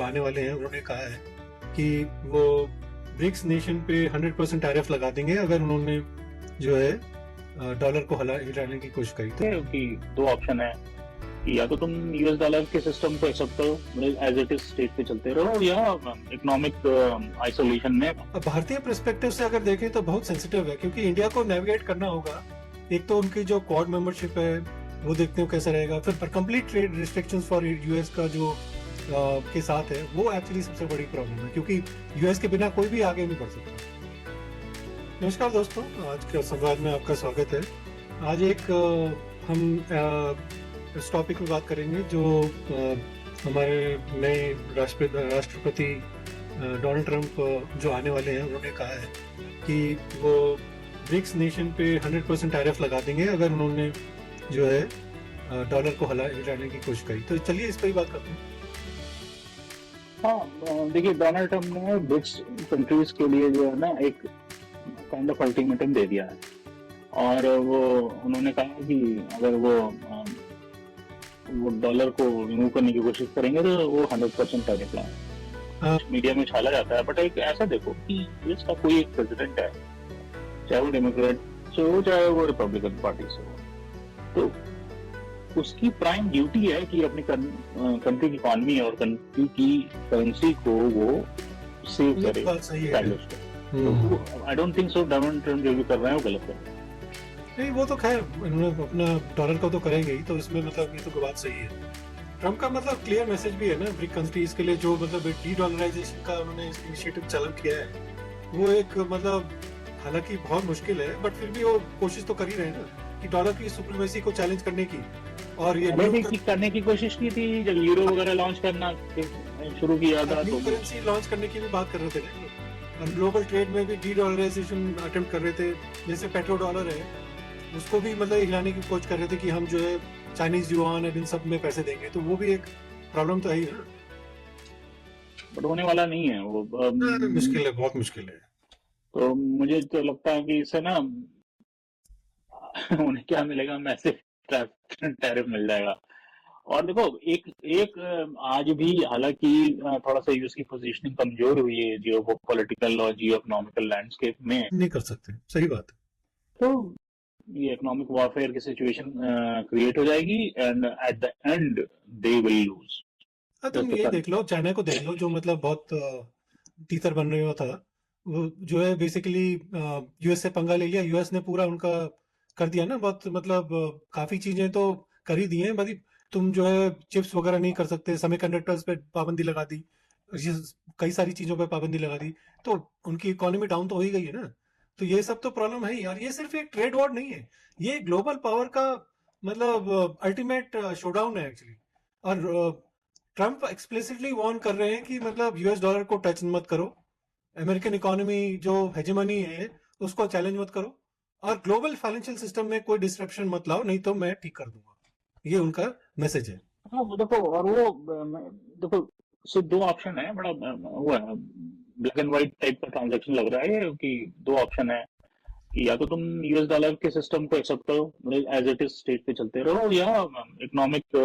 आने वाले हैं उन्होंने कहा है कि वो ब्रिक्स नेशन पे 100% टैरिफ लगा देंगे अगर उन्होंने जो है डॉलर को हिलाने की कोशिश करी तो। कि दो ऑप्शन है कि या तो तुम यूएस डॉलर के सिस्टम को एक्सेप्ट करो, एज इट इज स्टेट पे चलते रहो, या इकोनॉमिक आइसोलेशन में। अब भारतीय पर्सपेक्टिव से अगर देखें तो बहुत सेंसिटिव है, क्योंकि इंडिया को नेविगेट करना होगा। एक तो उनकी जो क्वाड मेंबरशिप है वो देखते हो कैसा रहेगा, फिर complete trade restrictions for US का जो के साथ है वो एक्चुअली सबसे बड़ी प्रॉब्लम है, क्योंकि यूएस के बिना कोई भी आगे नहीं बढ़ सकता। नमस्कार दोस्तों, आज के संवाद में आपका स्वागत है। आज एक हम इस टॉपिक में बात करेंगे जो हमारे नए राष्ट्रपति डोनाल्ड ट्रंप जो आने वाले हैं उन्होंने कहा है कि वो ब्रिक्स नेशन पे 100% टैरिफ लगा देंगे अगर उन्होंने जो है डॉलर को हिलाने की कोशिश करी। तो चलिए इस पर ही बात करते हैं। हाँ, देखिए, डोनाल्ड ट्रंप ने ब्रिक्स कंट्रीज के लिए जो है ना एक काइंड ऑफ अल्टीमेटम दे दिया है, और वो उन्होंने कहा कि अगर वो डॉलर को रिमूव करने की कोशिश करेंगे तो वो 100% टैरिफ लाए। मीडिया में छाला जाता है, बट एक ऐसा देखो कि यूएस का कोई एक प्रेसिडेंट है, चाहे वो डेमोक्रेट से हो चाहे वो रिपब्लिकन पार्टी से हो, तो उसकी प्राइम ड्यूटी है कि अपनी कंट्री की इकोनॉमी और कंट्री की करेंसी को वो सेव करे, एस्टैब्लिश करे। तो I don't think so Donald Trump जो भी कर रहे हैं वो गलत है। नहीं, वो तो खैर उन्होंने अपना डॉलर को तो करेंगे ही, तो इसमें मतलब ये तो बात सही है। ट्रंप का मतलब क्लियर मैसेज भी है ना ब्रिक कंट्रीज के लिए, जो मतलब डी डॉलराइजेशन का उन्होंने इनिशिएटिव चालू किया है, वो एक मतलब हालांकि बहुत मुश्किल है, बट फिर भी वो कोशिश तो कर ही रहे हैं ना कि डॉलर की सुप्रीमेसी को चैलेंज करने की। और ये करने की कोशिश की थी जब यूरो वगैरह लॉन्च करना शुरू किया था, तो करेंसी लॉन्च करने की भी बात कर रहे थे, और ग्लोबल ट्रेड में भी डी डॉलराइजेशन अटेम्प्ट कर रहे थे। जैसे पेट्रो डॉलर है, उसको भी मतलब हिलाने की कोशिश कर रहे थे कि हम जो है चाइनीज युआन और इन सब में पैसे देंगे, तो वो भी एक प्रॉब्लम तो है ही ना। बट होने वाला नहीं है वो, मुश्किल है, बहुत मुश्किल है। तो मुझे तो लगता है कि इससे ना उन्हें क्या मिलेगा, मैसिव टैरिफ मिल जाएगा। और देखो, एक आज भी हालांकि थोड़ा सा यूएस की पोजीशनिंग कमजोर हुई है जियो पॉलिटिकल और जियो इकोनॉमिकल लैंडस्केप में, नहीं कर सकते, सही बात है। तो ये इकोनॉमिक वॉरफेयर की सिचुएशन क्रिएट हो जाएगी, and at the and they will lose. तुम ये देख लो, चाइना को देख लो, जो मतलब बहुत तीतर बन रहा था, वो जो है बेसिकली यूएस से पंगा ले लिया। यूएस ने पूरा उनका कर दिया ना, बहुत मतलब काफी चीजें तो कर ही दी हैं। भाई तुम जो है चिप्स वगैरह नहीं कर सकते, सेमीकंडक्टर्स पे पाबंदी लगा दी, कई सारी चीजों पे पाबंदी लगा दी, तो उनकी इकोनॉमी डाउन तो हो ही गई है ना। तो ये सब तो प्रॉब्लम है यार। ये सिर्फ एक ट्रेड वॉर नहीं है, ये ग्लोबल पावर का मतलब अल्टीमेट शोडाउन है एक्चुअली। और ट्रंप एक्सप्लिसिटली वार्न कर रहे हैं कि मतलब यूएस डॉलर को टच मत करो, अमेरिकन इकोनॉमी जो हेजेमनी है उसको चैलेंज मत करो, और ग्लोबल फाइनेंशियल सिस्टम में कोई डिस्ट्रप्शन मत लाओ, नहीं तो मैं ठीक कर दूंगा। ये उनका मैसेज है। हाँ, वो देखो, और वो देखो, सिर्फ दो ऑप्शन है, बड़ा वो है, ब्लैक एंड व्हाइट टाइप का ट्रांजैक्शन लग रहा है कि दो ऑप्शन है कि या तो तुम यूएस डॉलर के सिस्टम को एक्सेप्ट करो, एज इट इज स्टेट पे चलते रहो, या इकोनॉमिक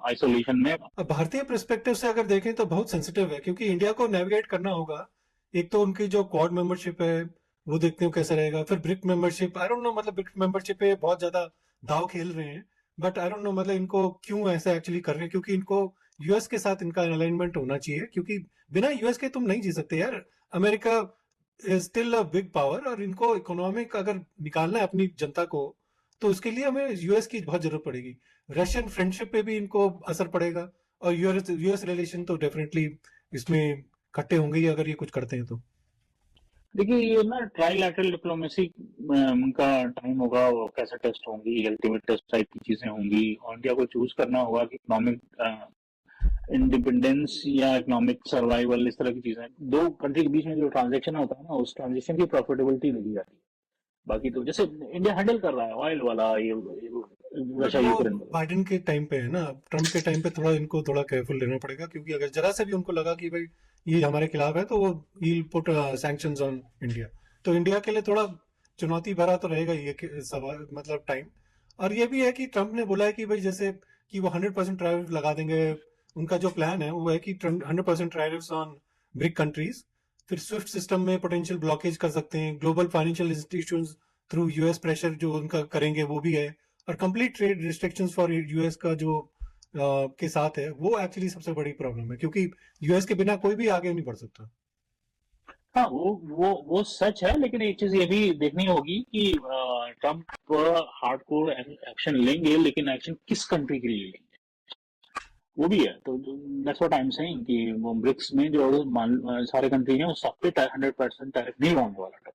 आइसोलेशन में। अब भारतीय पर्सपेक्टिव से अगर देखें तो बहुत सेंसिटिव है, क्योंकि इंडिया को नेविगेट करना होगा। एक तो उनकी जो क्वाड मेंबरशिप है वो देखते हो कैसा रहेगा, फिर brick membership, I don't know, मतलब ब्रिक मेंबरशिप पे बहुत ज्यादा दाव खेल रहे हैं, बट आई डोंट नो मतलब इनको क्यों ऐसा एक्चुअली कर रहे हैं, क्योंकि इनको यूएस के साथ इनका अलाइनमेंट होना चाहिए, क्योंकि बिना यूएस के तुम नहीं जी सकते यार। America is still a big power, और इनको इकोनॉमिक अगर निकालना है अपनी जनता को, तो उसके लिए हमें यूएस की बहुत जरूरत पड़ेगी। रशियन फ्रेंडशिप पे भी इनको असर पड़ेगा, और यूएस रिलेशन तो डेफिनेटली इसमें खट्टे होंगे ही अगर ये कुछ करते हैं तो। देखिए, ये ना ट्राइलैटरल डिप्लोमेसी का टाइम होगा, वो कैसे टेस्ट होंगी, अल्टीमेट टेस्ट टाइप की चीजें होंगी, और इंडिया को चूज करना होगा कि इकोनॉमिक इंडिपेंडेंस या इकोनॉमिक सर्वाइवल, इस तरह की चीजें। दो कंट्री के बीच में जो ट्रांजेक्शन होता है ना, उस ट्रांजेक्शन की प्रॉफिटेबिलिटी नहीं जाती। बाकी तो जैसे इंडिया हैंडल कर रहा है ऑयल वाला, ये रशिया यूक्रेन वाला। बाइडेन के टाइम पे है ना, ट्रम्प के टाइम पे थोड़ा इनको थोड़ा केयरफुल रहना पड़ेगा, क्योंकि अगर जरा से भी उनको लगा कि भाई ये हमारे खिलाफ है, तो वो will put sanctions on India. तो इंडिया के लिए थोड़ा चुनौती भरा तो रहेगा ये सवाल, मतलब टाइम। और ये भी है कि ट्रम्प ने बोला है कि भाई जैसे कि वो 100% टैरिफ लगा देंगे उनका जो प्लान है वो है कि 100% टैरिफ्स ऑन ब्रिक कंट्रीज, फिर स्विफ्ट सिस्टम में पोटेंशियल ब्लॉकेज कर सकते हैं, global financial institutions through US pressure जो उनका करेंगे वो भी है, और complete trade restrictions for US का जो के साथ है, वो एक्चुअली सबसे बड़ी प्रॉब्लम है, क्योंकि यूएस के बिना कोई भी आगे नहीं बढ़ सकता। हाँ, वो सच है, लेकिन एक चीज ये भी देखनी होगी कि ट्रम्प हार्डकोर एक्शन लेंगे, लेकिन एक्शन किस कंट्री के लिए लेंगे वो भी है। तो that's what I am saying कि वो ब्रिक्स में जो सारे कंट्री हैं वो सब पे 100% टैरिफ नहीं लगाने वाला।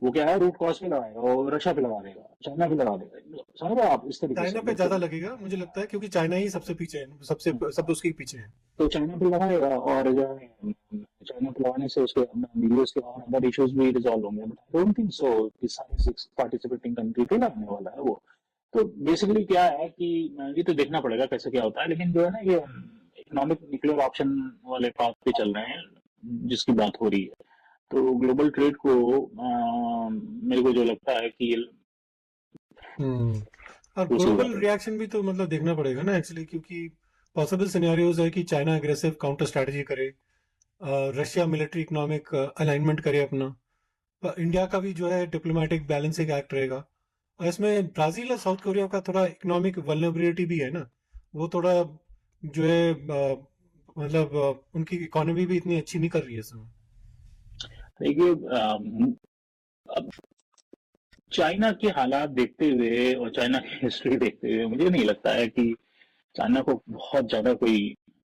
वो क्या है, रूट कॉस्ट पे लगाएगा, और रशिया पे लगा देगा, चाइना पे लगा देगा, समझ रहे हो आप, इस तरीके चाइना से पे ज्यादा बिल्कुल। लगेगा मुझे लगता है, क्योंकि चाइना ही सबसे पीछे है, सबसे सब उसके ही पीछे है। तो चाइना पे लगाएगा, और जो है चाइना पे लगाने से उसके यूएस के और अदर इश्यूज भी रिजॉल्व होंगे, but I don't think so कि सारे 6 पार्टिसिपेटिंग कंट्री पे लगने वाला है वो। तो बेसिकली क्या है कि ये तो देखना पड़ेगा कैसे क्या होता है, लेकिन जो है ना ये इकोनॉमिक न्यूक्लियर ऑप्शन वाले पाथ पे चल रहे हैं जिसकी बात हो रही है। तो ग्लोबल ट्रेड को मेरे को जो लगता है कि और उसी ग्लोबल वाले रिएक्शन भी तो मतलब देखना पड़ेगा ना एक्चुअली, क्योंकि पॉसिबल सिनेरियोज है कि चाइना अग्रेसिव काउंटर स्ट्रेटजी करे, रशिया मिलिट्री इकोनॉमिक अलाइनमेंट करे अपना, इंडिया का भी जो है डिप्लोमेटिक बैलेंसिंग एक्ट रहेगा, और इसमें ब्राजील और साउथ कोरिया का थोड़ा इकोनॉमिक वल्नरेबिलिटी भी है ना, वो थोड़ा जो है मतलब उनकी इकोनॉमी भी इतनी अच्छी नहीं कर रही है इस समय। देखिए अब चाइना के हालात देखते हुए और चाइना की हिस्ट्री देखते हुए मुझे नहीं लगता है कि चाइना को बहुत ज्यादा कोई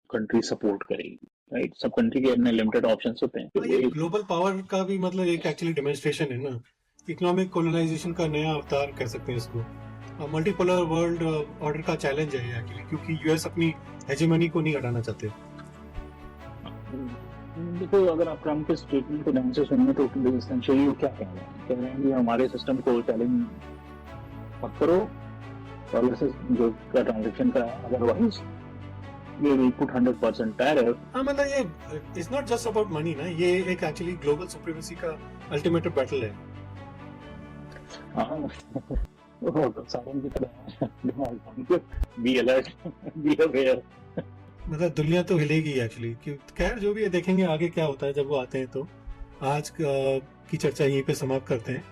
कंट्री सपोर्ट करेगी। राइट, सब कंट्री के अपने लिमिटेड ऑप्शंस होते हैं, हाँ, फिर वो ये एक ग्लोबल पावर का भी मतलब एक एक्चुअली डेमोन्स्ट्रेशन है ना, इकोनॉमिक कोलोनाइजेशन का नया अवतार कह सकते हैं इसको, मल्टीपोलर वर्ल्ड ऑर्डर का चैलेंज है ये एक्चुअली, क्योंकि यूएस अपनी हेजेमनी को नहीं हटाना चाहते। देखो, अगर आप ट्रम्प के स्टेटमेंट को ध्यान से सुनेंगे तो एसेंशियली वो क्या कह रहे हैं कि हमारे सिस्टम को चैलेंज मत करो, डॉलर से जो का ट्रांजेक्शन का, otherwise we will put 100% tariff. हाँ मतलब ये it's not just about money ना, ये एक एक्चुअली ग्लोबल सुप्रीमेसी का अल्टीमेट बैटल है। हाँ सालन की तरह बी अलर्ट, बी अवेयर। मतलब दुनिया तो हिलेगी एक्चुअली, खैर जो भी है देखेंगे आगे क्या होता है जब वो आते हैं। तो आज की चर्चा यहीं पे समाप्त करते हैं।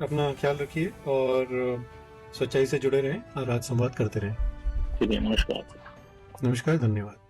अपना ख्याल रखिए और सच्चाई से जुड़े रहें और आज संवाद करते रहें। चलिए, नमस्कार। नमस्कार, धन्यवाद।